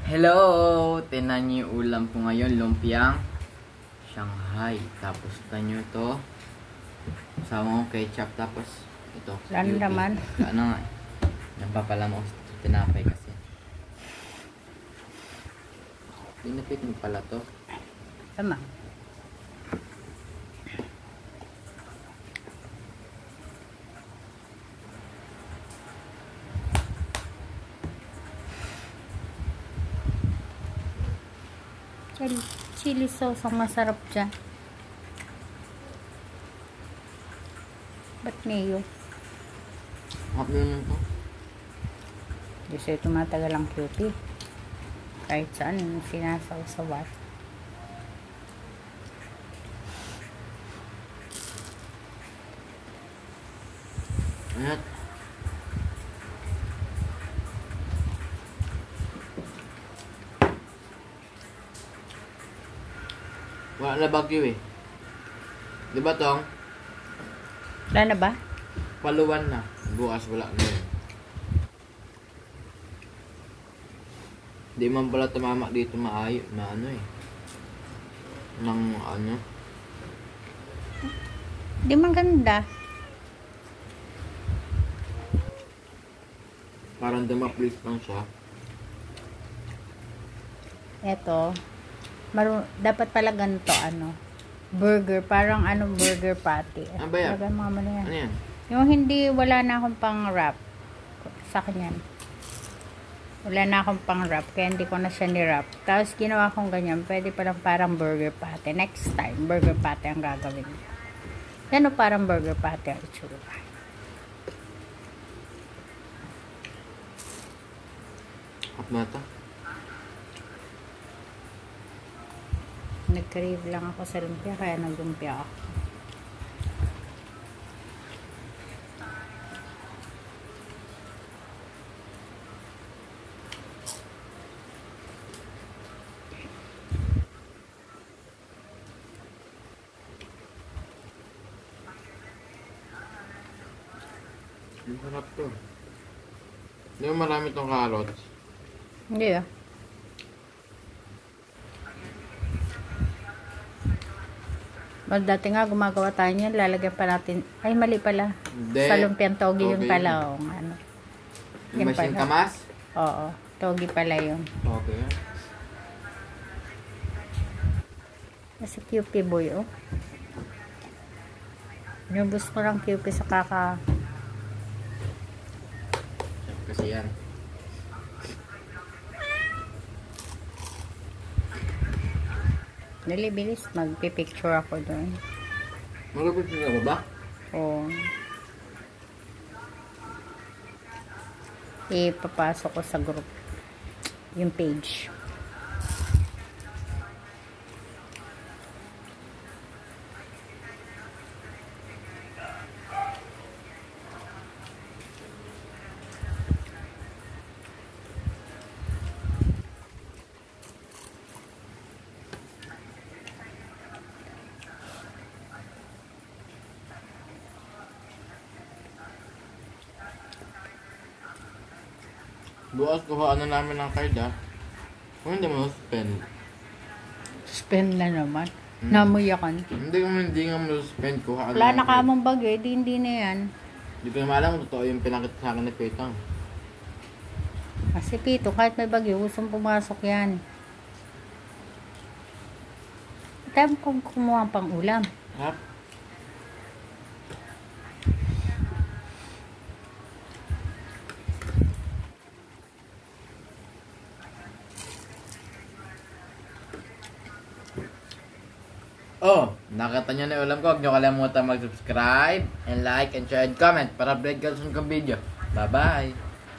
Hello! Tinan niyo yung ulam ko ngayon, lumpiang Shanghai. Tapos tanyo to. Sama ko ketchup. Tapos ito. Lalo naman. Ano nga. Napapalam ako sa tinapay kasi. Pinapit mo pala to. Tama. Chili sauce ang masarap dyan. Ba't mayo? Hap naman to. Kasi tumatagal ang cutie. Kahit saan sinasawsawan. Ayan. Wala na bagyo eh. Diba tong? Wala na ba? Paluwan na. Bukas wala na yun. Di man pala tumama dito maayo na ano eh. Nang ano. Di man ganda. Parang dumaplis lang siya. Eto. Dapat pala ganito, ano. Burger. Parang anong burger patty. Ano ba yan? Lagyan mo na yan. Ano yan? Yung hindi, wala na akong pang wrap. Sa kanyan. Wala na akong pang wrap. Kaya hindi ko na siya ni-wrap. Tapos ginawa kong ganyan. Pwede palang parang burger patty. Next time, burger patty ang gagawin. Yan o parang burger patty ang itsura. Hap na to. Nag-crave lang ako sa lumpia. Kaya nag-lumpia ako. Ang sarap to. Hindi mo marami tong carrots. Hindi ah. Dati nga gumagawa tayo niyan, lalagyan pa natin. Ay, mali pala. Hindi. Sa lumpiang togi yun Okay. pala. Oh, ano. Yung Yan machine pala. kamas? Oo, togi pala yun. Okay. Kasi Kewpie boy, oh. Nubos ko lang Kewpie sa kaka. Kasi yan. Dali, bilis. Magpipicture ako doon. Magapit na ba ba? Oo. Ipapasok ko sa group. Yung page. Bukas kuha ano namin ng card ha. Kung hindi mo spend. Spend na naman. Namuyakan. Hindi nga mo spend kuha ano. Wala na ka mong bagay. Hindi na yan. Hindi ko naman alam kung totoo yung pinakita sa akin ni Petang. Kasi Pito, kahit may bagyo, gustong pumasok yan. Tayo kung kumuha pang ulam. Ha? Oh, nakita nyo na yung ulam ko. Huwag nyo kalimutan mag-subscribe and like and share and comment para update ka sa video. Bye-bye!